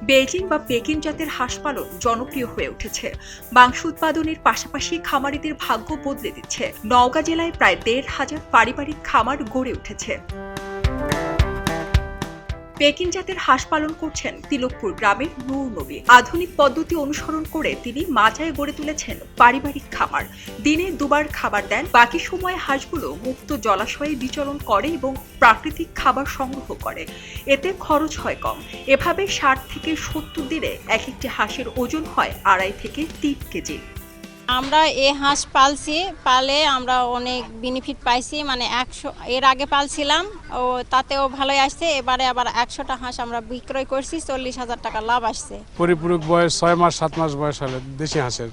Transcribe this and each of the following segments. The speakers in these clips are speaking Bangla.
বেইজিং বা পেকিং জাতের হাঁস পালন জনপ্রিয় হয়ে উঠেছে। মাংস উৎপাদনের পাশাপাশি খামারিদের ভাগ্য বদলে দিচ্ছে। নওগাঁ জেলায় প্রায় ১,৫০০ পারিবারিক খামার গড়ে উঠেছে। পেকিং জাতের হাঁস পালন করছেন তিলকপুর গ্রামের নূর নবী। আধুনিক পদ্ধতি অনুসরণ করে তিনি মাচায় গড়ে তুলেছেন পারিবারিক খামার। দিনে দুবার খাবার দেন, বাকি সময় হাঁসগুলো মুক্ত জলাশয়ে বিচরণ করে এবং প্রাকৃতিক খাবার সংগ্রহ করে। এতে খরচ হয় কম। এভাবে ৬০ থেকে ৭০ দিনে এক একটি হাঁসের ওজন হয় ২.৫ থেকে ৩ কেজি। আমরা এই হাঁস পালে আমরা অনেক বেনিফিট পাইছি। মানে ১০০ এর আগে পালছিলাম, ও তাতেও ভালোই আসছে। এবারে আবার ১০০টা হাঁস আমরা বিক্রয় করছি, ৪০,০০০ টাকা লাভ আসছে। পরিপূরক বয়স ৬ মাস ৭ মাস বয়স হলে দেশি হাঁসের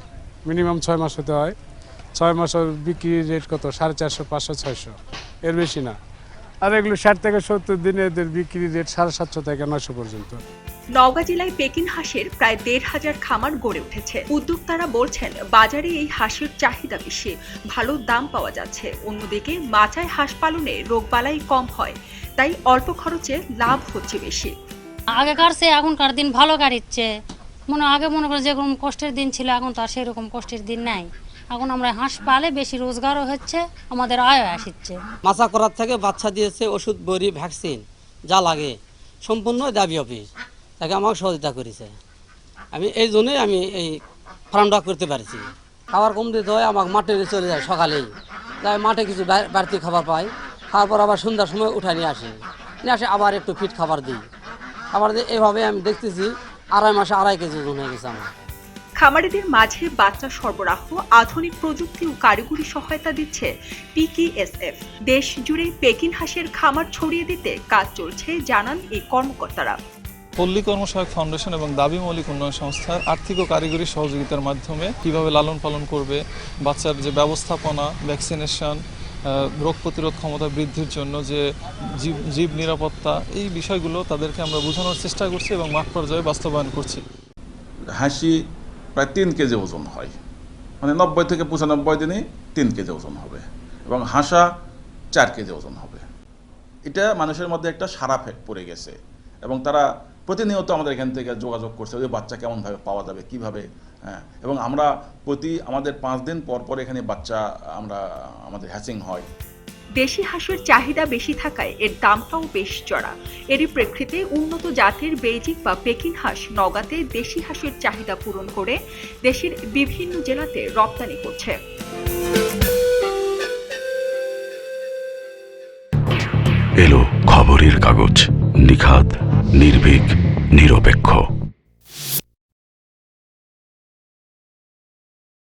মিনিমাম ৬ মাস হতে হয়। ৬ মাসের বিক্রি রেট কত? ৪৫০, ৫০০, ৬০০, এর বেশি না। আর এগুলো ৬০ থেকে ৭০ দিনে এদের বিক্রি রেট ৭৫০ থেকে ৯০০ পর্যন্ত। নওগাঁ জেলায় পেকিং হাঁসের প্রায় ১,৫০০ খামার গড়ে উঠেছে। উদ্যোক্তারা বলছেন, বাজারে এই হাঁসের চাহিদা বেশি, ভালো দাম পাওয়া যাচ্ছে। অন্যদিকে মাচায় হাঁস পালনে রোগবালাই কম হয়, তাই অল্প খরচে লাভ হচ্ছে বেশি। আগেকার সে এখনকার দিন ভালো কাটছে। আগে মনে করে যেরকম কষ্টের দিন ছিল, এখন তো আর সেরকম কষ্টের দিন নাই। এখন আমরা হাঁস পালে বেশি রোজগারও হচ্ছে, আমাদের আয়ও আসছে। মাছা করার থেকে বাচ্চা দিয়েছে, ওষুধ বড়ি ভ্যাকসিন যা লাগে সম্পূর্ণ দাবি অফিস তাকে আমাকে সহযোগিতা করেছে। আমি এই জন্যই আমি এই ফার্মটা করতে পারছি। খাবার কম দিতে হয়, আমাকে মাঠে চলে যায় সকালেই, তাই মাঠে কিছু বাড়তি খাবার পাই। খাওয়ার পর আবার সন্ধ্যার সময় উঠায় নিয়ে আসে আবার একটু ফিট খাবার দিই। এইভাবে আমি দেখতেছি ২.৫ মাসে ২.৫ কেজি ওজন হয়ে গেছে আমার। খামারিদের মাঝে বাচ্চা সরবরাহ, আধুনিক প্রযুক্তি ও কারিগরি সহায়তা দিচ্ছে PKSF। দেশ জুড়ে পেকিং হাঁসের খামার ছড়িয়ে দিতে কাজ চলছে, জানান এই কর্মকর্তারা। পল্লী কর্মসহায়ক ফাউন্ডেশন এবং দাবি মৌলিক উন্নয়ন সংস্থার আর্থিক ও কারিগরি সহযোগিতার মাধ্যমে কিভাবে লালন পালন করবে, বাচ্চার যে ব্যবস্থাপনা, ভ্যাকসিনেশন, রোগ প্রতিরোধ ক্ষমতা বৃদ্ধির জন্য যে জীব নিরাপত্তা, এই বিষয়গুলো তাদেরকে আমরা বোঝানোর চেষ্টা করছি এবং মাঠ পর্যায়ে বাস্তবায়ন করছি। হাঁসি প্রায় ৩ কেজি ওজন হয়, মানে ৯০ থেকে ৯৫ দিনে ৩ কেজি ওজন হবে, এবং হাঁসা ৪ কেজি ওজন হবে। এটা মানুষের মধ্যে একটা সাড়া পড়ে গেছে এবং তারা প্রতিনিয়ত আমাদের এখান থেকে যোগাযোগ করছে যে বাচ্চা কেমনভাবে পাওয়া যাবে, কিভাবে। এবং আমরা আমাদের ৫ দিন পর পর এখানে বাচ্চা আমাদের হ্যাচিং হয়। দেশি হাঁসের চাহিদা বেশি থাকায় এর দামটাও বেশ চড়া। এরই প্রেক্ষিতে উন্নত জাতের বেইজিং বা পেকিং হাঁস নওগাঁতে দেশি হাঁসের চাহিদা পূরণ করে দেশের বিভিন্ন জেলাতে রপ্তানি করছে। এলো খবরের কাগজ, নিখাত, নির্ভীক, নিরপেক্ষ।